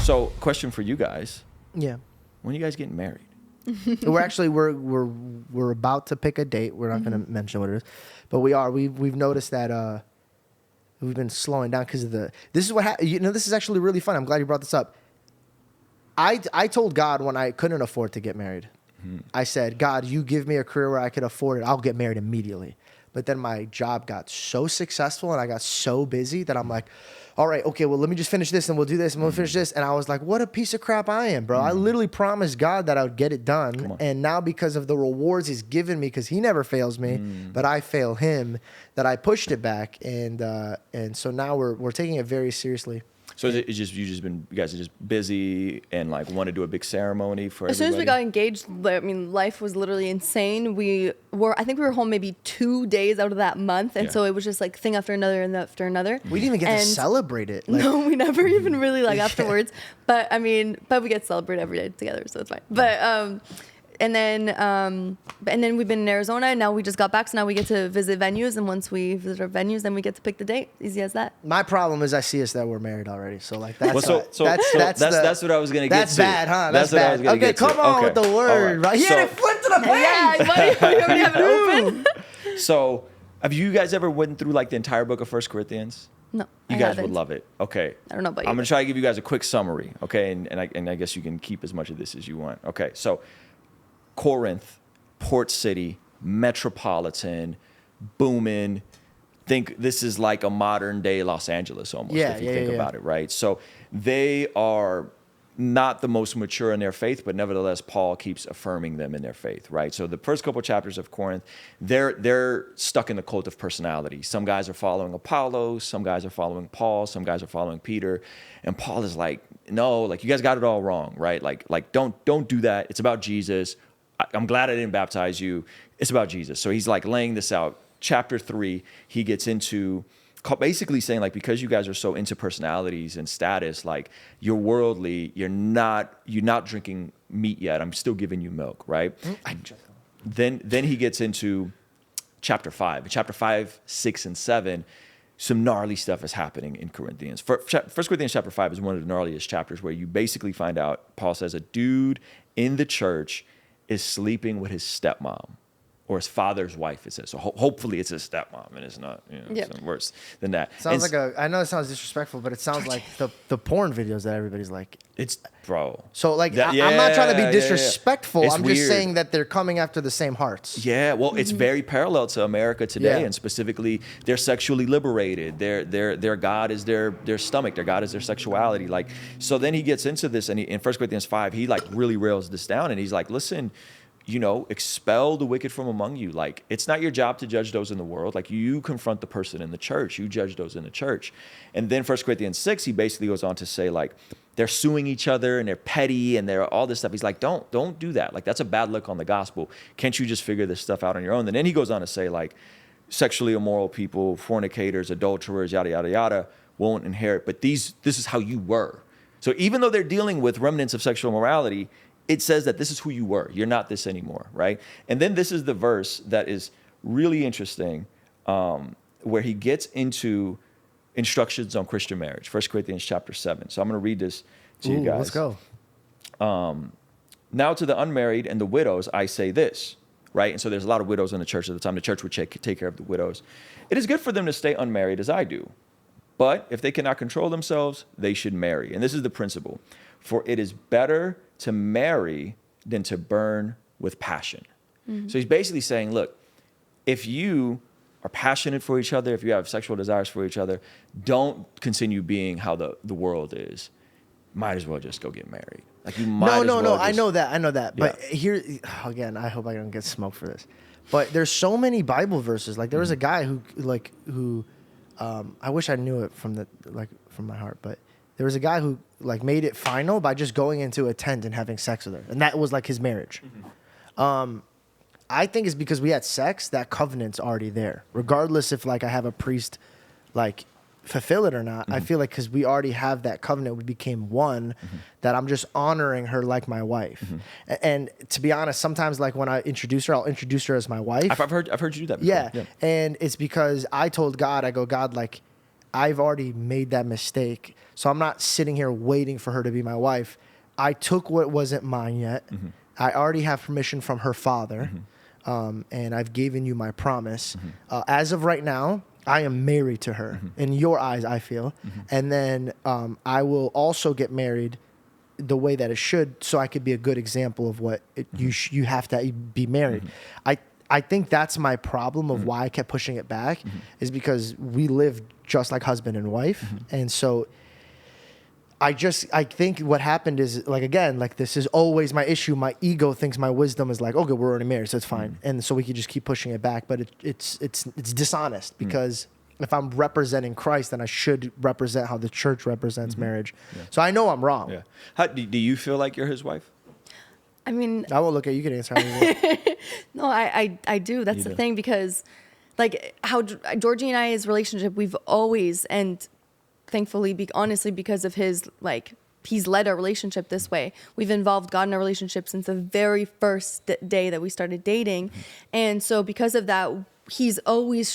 So, question for you guys. Yeah. When are you guys getting married? we're about to pick a date. We're not going to mention what it is, but we've noticed that we've been slowing down because of this is what happened. This is actually really fun. I'm glad you brought this up. I told God when I couldn't afford to get married, I said, God, you give me a career where I could afford it, I'll get married immediately. But then my job got so successful and I got so busy that I'm like, all right, okay, well, let me just finish this and we'll do this and we'll finish this. And I was like, what a piece of crap I am, bro. I literally promised God that I would get it done. And now because of the rewards he's given me, because he never fails me, but I fail him, that I pushed it back. And so now we're taking it very seriously. So it's just you guys are just busy and like want to do a big ceremony for as soon as we got engaged, I mean, life was literally insane. I think we were home maybe 2 days out of that month, and so it was just like thing after another and after another. We didn't even get to celebrate it. No, we never even really afterwards. But I mean, we get to celebrate every day together, so it's fine. But and then we've been in Arizona, and now we just got back, so now we get to visit venues, and once we visit our venues, then we get to pick the date. Easy as that. My problem is I see us that we're married already, so like that's that's what I was gonna get that's to. Bad, huh? That's what I was gonna get to. Okay, come on with the word, right? He had it flipped to the page. Yeah, buddy, we already have it open. So, have you guys ever went through like the entire book of 1 Corinthians? No, you guys would love it. Okay. I don't know about you. I'm gonna try to give you guys a quick summary, okay? And I guess you can keep as much of this as you want. Okay, so Corinth, port city, metropolitan, booming. Think this is like a modern day Los Angeles almost, if you think about it, right? So they are not the most mature in their faith, but nevertheless, Paul keeps affirming them in their faith, right? So the first couple chapters of Corinth, they're stuck in the cult of personality. Some guys are following Apollos, some guys are following Paul, some guys are following Peter, and Paul is like, no, like you guys got it all wrong, right? Like don't do that. It's about Jesus. I'm glad I didn't baptize you. It's about Jesus. So he's like laying this out. Chapter 3, he gets into basically saying like, because you guys are so into personalities and status, like you're worldly, you're not drinking meat yet. I'm still giving you milk, right? Then he gets into chapter 5. Chapter 5, 6, and 7, some gnarly stuff is happening in Corinthians. 1 Corinthians chapter 5 is one of the gnarliest chapters where you basically find out, Paul says, a dude in the church is sleeping with his stepmom or his father's wife, it says. So hopefully it's his stepmom and it's not something worse than that. Sounds I know it sounds disrespectful, but it sounds like the porn videos that everybody's like. It's, bro. So like, I'm not trying to be disrespectful. Yeah. I'm just saying that they're coming after the same hearts. Yeah, well, it's very parallel to America today, and specifically, they're sexually liberated. Their God is their stomach. Their God is their sexuality. Like, so then he gets into this, and in 1 Corinthians 5, he like really rails this down, and he's like, listen, expel the wicked from among you. Like, it's not your job to judge those in the world. Like, you confront the person in the church. You judge those in the church. And then 1 Corinthians 6, he basically goes on to say, like, they're suing each other and they're petty and they're all this stuff. He's like, don't do that. Like, that's a bad look on the gospel. Can't you just figure this stuff out on your own? And then he goes on to say, like, sexually immoral people, fornicators, adulterers, yada, yada, yada, won't inherit. But this is how you were. So even though they're dealing with remnants of sexual morality, it says that this is who you were. You're not this anymore, right? And then this is the verse that is really interesting, where he gets into instructions on Christian marriage, 1 Corinthians chapter 7. So I'm going to read this to you guys. Let's go. Now to the unmarried and the widows, I say this, right? And so there's a lot of widows in the church at the time. The church would take care of the widows. It is good for them to stay unmarried as I do. But if they cannot control themselves, they should marry. And this is the principle. For it is better to marry than to burn with passion. Mm-hmm. So he's basically saying, look, if you are passionate for each other, if you have sexual desires for each other, don't continue being how the world is. Might as well just go get married. Like you might No, I know that. Yeah. But here, again, I hope I don't get smoked for this. But there's so many Bible verses. Like there was a guy who I wish I knew it from my heart, but there was a guy who like made it final by just going into a tent and having sex with her, and that was like his marriage. Mm-hmm. I think it's because we had sex, that covenant's already there, regardless if like I have a priest like fulfill it or not. Mm-hmm. I feel like because we already have that covenant, we became one. Mm-hmm. That I'm just honoring her like my wife. Mm-hmm. And to be honest, sometimes like when I introduce her, I'll introduce her as my wife. I've heard you do that before. Yeah. And it's because I told God, I go, God, like I've already made that mistake. So I'm not sitting here waiting for her to be my wife. I took what wasn't mine yet. I already have permission from her father. And I've given you my promise. As of right now, I am married to her in your eyes, I feel. And then I will also get married the way that it should, so I could be a good example of what you have to be married. I think that's my problem of why I kept pushing it back is because we live just like husband and wife. And so I think what happened is, like, again, like, this is always my issue. My ego thinks my wisdom is like, okay, we're already married, so it's fine. And so we could just keep pushing it back. But it's dishonest because if I'm representing Christ, then I should represent how the church represents marriage. So I know I'm wrong. Yeah. How do you feel like you're his wife? I mean, I will look at you. You can answer how you want. no, I do. That's You the do. thing, because like how Georgie and I's relationship, we've always, and thankfully, honestly, because of his, like, he's led our relationship this way. We've involved God in our relationship since the very first day that we started dating. And so because of that, he's always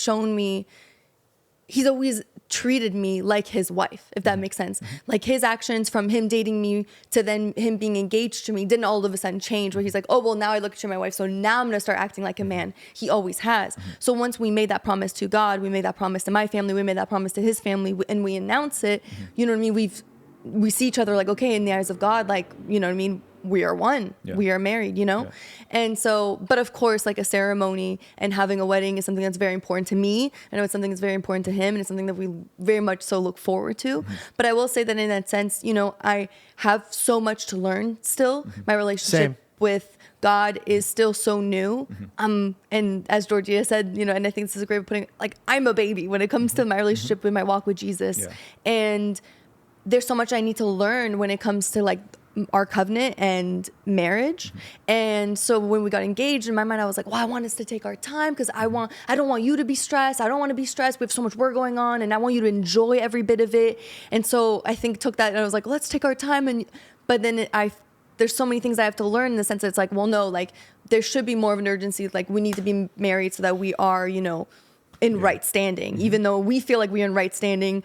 treated me like his wife, if that makes sense. Like, his actions from him dating me to then him being engaged to me didn't all of a sudden change, where he's like, oh, well, now I look at you, my wife, so now I'm going to start acting like a man. He always has. So once we made that promise to God, we made that promise to my family, we made that promise to his family, and we announce it, you know what I mean? We see each other like, okay, in the eyes of God, like, you know what I mean? We are one. Yeah. We are married, you know? Yeah. And so, but of course, like, a ceremony and having a wedding is something that's very important to me. I know it's something that's very important to him, and it's something that we very much so look forward to. But I will say that in that sense, you know, I have so much to learn still. My relationship with God is still so new. And as Georgia said, you know, and I think this is a great way of putting, like, I'm a baby when it comes to my relationship with my walk with Jesus. Yeah. And there's so much I need to learn when it comes to, like, our covenant and marriage. And so when we got engaged, in my mind, I was like, well, I want us to take our time because I don't want you to be stressed. I don't want to be stressed. We have so much work going on, and I want you to enjoy every bit of it. And so I think took that, and I was like, let's take our time. But then there's so many things I have to learn, in the sense that it's like, well, no, like, there should be more of an urgency. Like, we need to be married so that we are, you know, in right standing. Even though we feel like we're in right standing,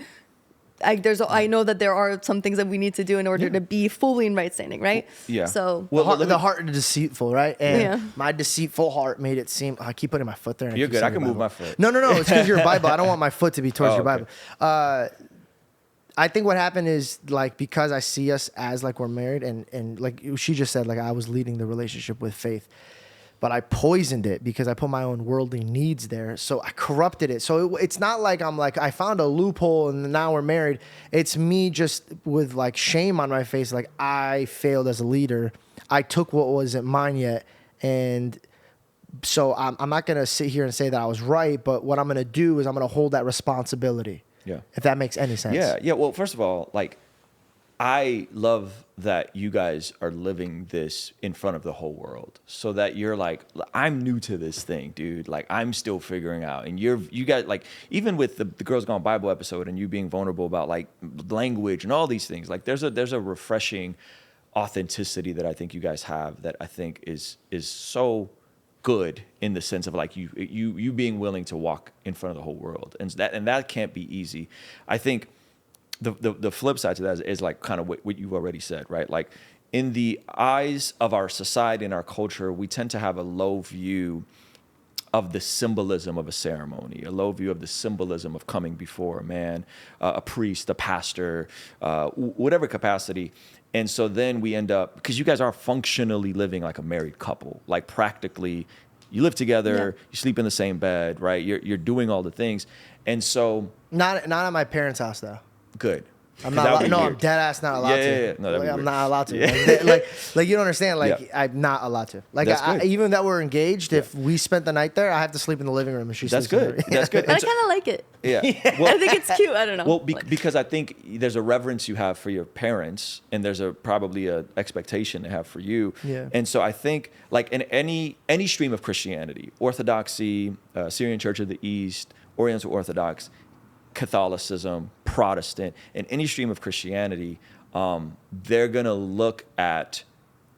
I know that there are some things that we need to do in order to be fully in right standing, right? Yeah. So The heart is deceitful, right? And my deceitful heart made it seem. I keep putting my foot there. And You're good. I can move my foot. No. It's because you're Bible. I don't want my foot to be towards your okay. Bible. I think what happened is, like, because I see us as, like, we're married, and like she just said, like, I was leading the relationship with faith. But I poisoned it because I put my own worldly needs there. So I corrupted it. So it's not like I'm like, I found a loophole and now we're married. It's me just with, like, shame on my face. Like, I failed as a leader. I took what wasn't mine yet. And so I'm not going to sit here and say that I was right. But what I'm going to do is I'm going to hold that responsibility. Yeah. If that makes any sense. Yeah. Well, first of all, like, I love that you guys are living this in front of the whole world, so that you're like, I'm new to this thing, dude. Like, I'm still figuring out. And you guys, like, even with the Girls Gone Bible episode and you being vulnerable about, like, language and all these things, like, there's a refreshing authenticity that I think you guys have that I think is so good, in the sense of, like, you being willing to walk in front of the whole world. And that can't be easy. I think the flip side to that is like kind of what you already said, right? Like, in the eyes of our society and our culture, we tend to have a low view of the symbolism of a ceremony, a low view of the symbolism of coming before a man, a priest, a pastor, whatever capacity. And so then we end up, because you guys are functionally living like a married couple, like, practically you live together, you sleep in the same bed, right? You're doing all the things. And so Not at my parents' house, though. good. I'm not. I'm dead ass not allowed to. Yeah. No, that'd be I'm weird. not allowed to. Like you don't understand. Like, I'm not allowed to. Like, That's good. even that we're engaged, if we spent the night there, I have to sleep in the living room, and she That's sleeps in good. the That's good. But I And so- kind of like it. Yeah. Well, I think it's cute. I don't know. Well, Like, because I think there's a reverence you have for your parents, and there's probably a expectation they have for you. Yeah. And so I think, like, in any stream of Christianity, Orthodoxy, Syrian Church of the East, Oriental Orthodox, Catholicism, Protestant, in any stream of Christianity, they're gonna look at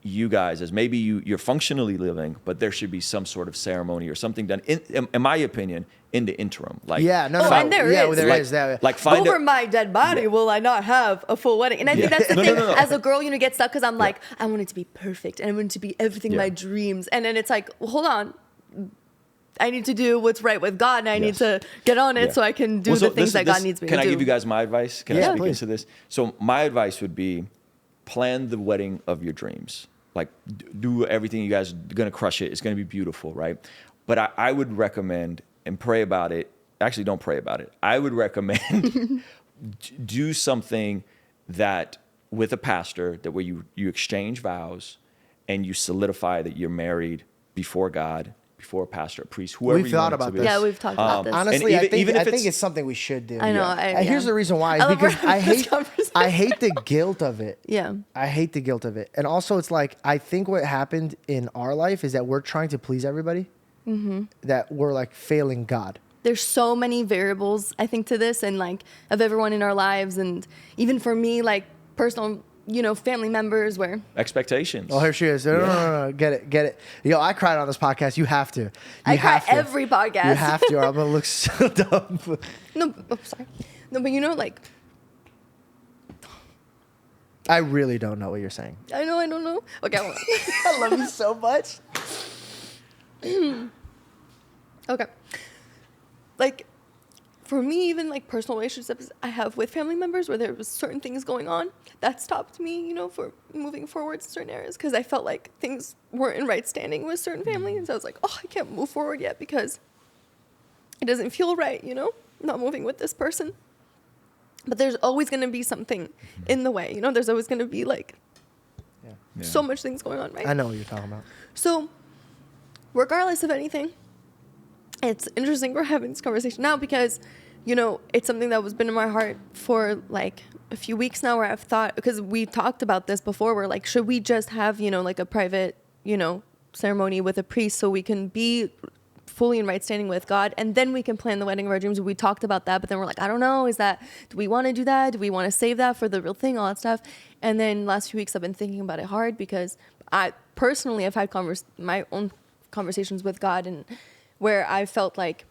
you guys as maybe you're functionally living, but there should be some sort of ceremony or something done, in my opinion, in the interim. Like, Yeah, no, Oh, no, and there yeah, is. there like, is that. like find Over a, my dead body, will I not have a full wedding? And I think Yeah. that's the No, thing. no, no. As a girl, get stuck because I'm like, I want it to be perfect and I want it to be everything Yeah. my dreams. And then it's like, well, hold on. I need to do what's right with God, and I need Yes. to get on it Yeah. so I can do Well, so the things that God needs me to do. Can I give you guys my advice? Can Yeah, I speak please. into this? So my advice would be plan the wedding of your dreams. Like do everything you guys are going to crush it. It's going to be beautiful, right? But I would recommend and pray about it. Actually, don't pray about it. I would recommend do something that with a pastor that where you exchange vows and you solidify that you're married before God, before a pastor, a priest, whoever We've you thought want it to about be. this. Yeah, we've talked about this. Honestly, And even I if think it's- it's something we should do. I know. Yeah. Here's the reason why. Is I love because I this hate conversation. I hate the guilt of it. Yeah. I hate the guilt of it. And also, it's like, I think what happened in our life is that we're trying to please everybody, that we're like failing God. There's so many variables, I think, to this, and like of everyone in our lives, and even for me, like personal, family members where Expectations. Oh, here she is. No. Get it. Yo, I cried on this podcast. You have to. You I cry have to. every podcast. You have to, or I'm going to look so dumb. No, sorry. No, but like, I really don't know what you're saying. I don't know. Okay, hold on. I love you so much. Okay. Like, for me, even like personal relationships I have with family members where there was certain things going on that stopped me, for moving forward in certain areas because I felt like things weren't in right standing with certain family. And so I was like, oh, I can't move forward yet because it doesn't feel right, not moving with this person. But there's always going to be something in the way, there's always going to be like Yeah. so much things going on, right? I know what you're talking about. So, regardless of anything, it's interesting we're having this conversation now because, it's something that was been in my heart for like a few weeks now where I've thought, because we talked about this before, we're like, should we just have, like a private, ceremony with a priest so we can be fully in right standing with God, and then we can plan the wedding of our dreams. We talked about that, but then we're like, I don't know, do we want to do that? Do we want to save that for the real thing? All that stuff. And then last few weeks I've been thinking about it hard because I personally have had my own conversations with God, and where I felt like,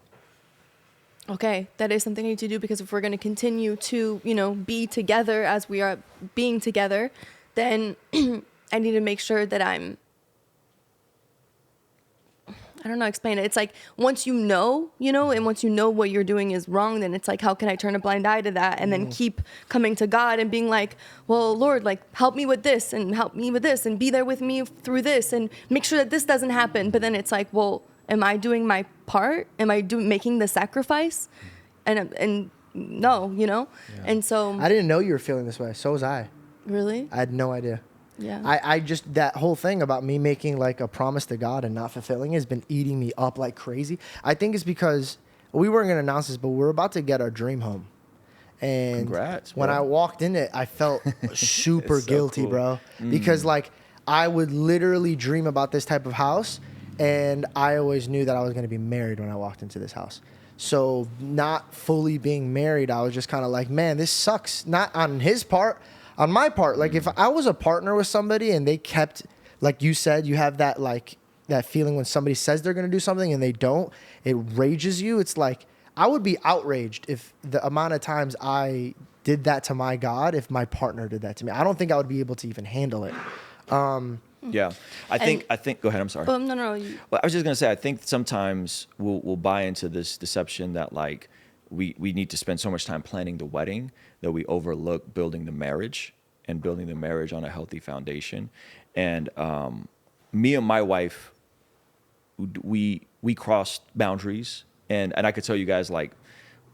okay, that is something I need to do because if we're going to continue to, be together as we are being together, then I need to make sure that I don't know, explain it. It's like once and once you know what you're doing is wrong, then it's like, how can I turn a blind eye to that and then keep coming to God and being like, well, Lord, like help me with this and help me with this and be there with me through this and make sure that this doesn't happen. But then it's like, well, am I doing my part? Am I making the sacrifice? And no, Yeah. And so I didn't know you were feeling this way. So was I. really, I had no idea. yeah, I just, that whole thing about me making like a promise to God and not fulfilling it has been eating me up like crazy. I think it's because we weren't going to announce this, but we're about to get our dream home. And Congrats, when bro. I walked in it, I felt super It's so guilty, cool. bro. Because like I would literally dream about this type of house, and I always knew that I was going to be married when I walked into this house. So not fully being married, I was just kind of like, man, this sucks. Not on his part, on my part. Like if I was a partner with somebody and they kept, like you said, you have that like that feeling when somebody says they're going to do something and they don't, it rages you. It's like, I would be outraged if the amount of times I did that to my God, if my partner did that to me. I don't think I would be able to even handle it. Yeah. I think, go ahead. I'm sorry. no. Well, I was just going to say, I think sometimes we'll buy into this deception that like we need to spend so much time planning the wedding that we overlook building the marriage and building the marriage on a healthy foundation. And me and my wife, we crossed boundaries, and I could tell you guys like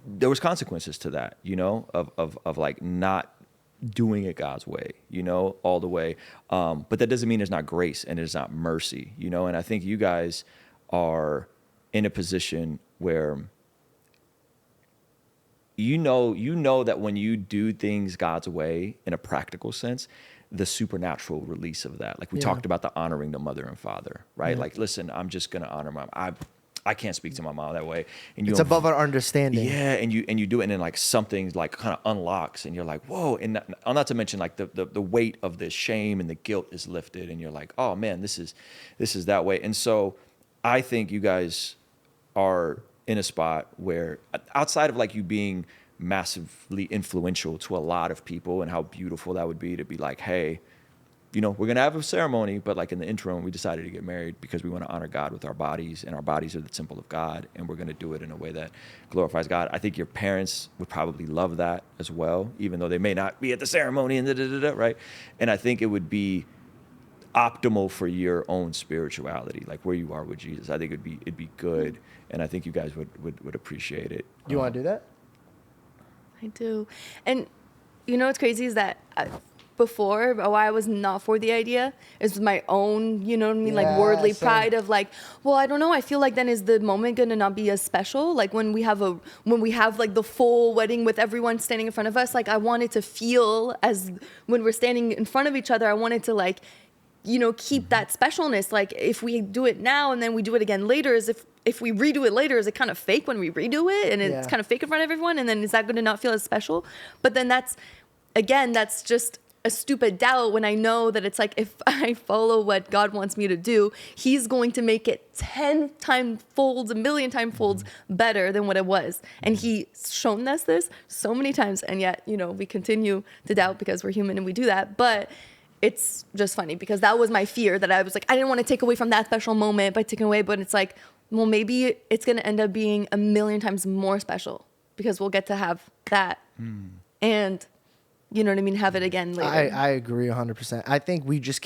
there was consequences to that, of like not doing it God's way, all the way. But that doesn't mean there's not grace and there's not mercy, and I think you guys are in a position where you know that when you do things God's way in a practical sense, the supernatural release of that. Like we talked about the honoring the mother and father, right? Yeah. Like, listen, I'm just going to honor my, I can't speak to my mom that way. And you It's above our understanding. Yeah, and you do it, and then like something like kind of unlocks, and you're like, whoa. And not to mention like the weight of the shame and the guilt is lifted, and you're like, oh man, this is that way. And so I think you guys are in a spot where, outside of like you being massively influential to a lot of people, and how beautiful that would be to be like, hey, you know, we're going to have a ceremony, but like in the interim, we decided to get married because we want to honor God with our bodies, and our bodies are the temple of God, and we're going to do it in a way that glorifies God. I think your parents would probably love that as well, even though they may not be at the ceremony and right? And I think it would be optimal for your own spirituality, like where you are with Jesus. I think it'd be good, and I think you guys would appreciate it. You want to do that? I do. And you know what's crazy is that before, why I was not for the idea is my own, you know what I mean, like worldly pride of like, well, I don't know. I feel like then is the moment gonna not be as special? Like when we have like the full wedding with everyone standing in front of us, like I wanted to feel as when we're standing in front of each other, I wanted to like, you know, keep that specialness. Like if we do it now and then we do it again later, as if we redo it later, is it kind of fake when we redo it and it's kind of fake in front of everyone? And then is that going to not feel as special? But then that's just a stupid doubt when I know that it's like, if I follow what God wants me to do, he's going to make it 10 times folds, a million times folds better than what it was. And he's shown us this so many times. And yet, you know, we continue to doubt because we're human and we do that. But it's just funny because that was my fear, that I was like, I didn't want to take away from that special moment by taking away, but it's like, well, maybe it's going to end up being a million times more special because we'll get to have that. And you know what I mean? Have it again later. I agree 100%. I think we just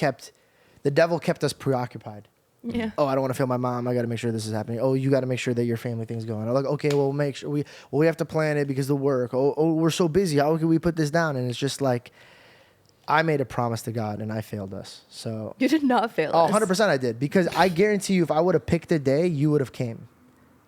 the devil kept us preoccupied. Yeah. Oh, I don't want to fail my mom. I got to make sure this is happening. Oh, you got to make sure that your family thing's going. I'm like, okay, well, make sure we have to plan it because of the work. Oh, we're so busy. How can we put this down? And it's just like, I made a promise to God and I failed us. So You did not fail us. 100% I did, because I guarantee you, if I would have picked a day, you would have came.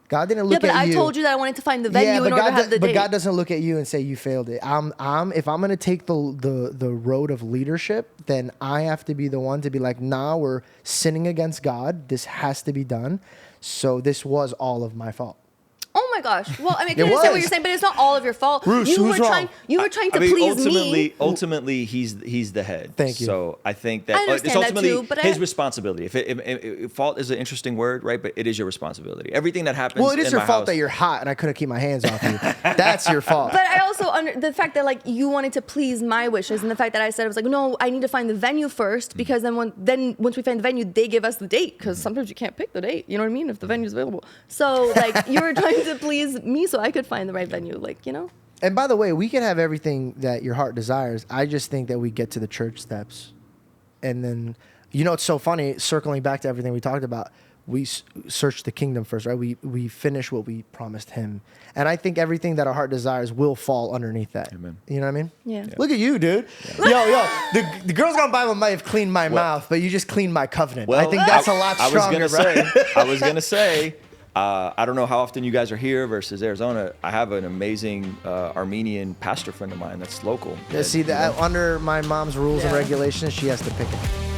God didn't look at you. Yeah, but I told you that I wanted to find the venue in order to have the date. But God doesn't look at you and say you failed it. If I'm gonna take the road of leadership, then I have to be the one to be like, nah, we're sinning against God. This has to be done. So this was all of my fault. Oh my gosh. Well, I mean, I can understand what you're saying, but it's not all of your fault. Bruce, you who's were wrong? trying to please me. Ultimately, he's the head. Thank you. So I think that I understand it's ultimately that too, but his responsibility. If fault is an interesting word, right? But it is your responsibility. Everything that happens. Well, it is in your my fault house, that you're hot and I couldn't keep my hands off you. That's your fault. But I also the fact that like you wanted to please my wishes, and the fact that I said I was like, no, I need to find the venue first, because then once we find the venue, they give us the date, because sometimes you can't pick the date. You know what I mean? If the venue's available. So like you were trying to please me so I could find the right venue, like, you know. And by the way, we can have everything that your heart desires. I just think that we get to the church steps, and then, you know, it's so funny. Circling back to everything we talked about, we search the kingdom first, right? We finish what we promised him, and I think everything that our heart desires will fall underneath that. Amen. You know what I mean? Yeah. Look at you, dude. Yeah. Yo, the Girls Gone Bible might have cleaned my mouth, but you just cleaned my covenant. I think that's a lot stronger. I was gonna say. I don't know how often you guys are here versus Arizona. I have an amazing Armenian pastor friend of mine that's local. Yeah, see, that under my mom's rules and regulations, she has to pick it.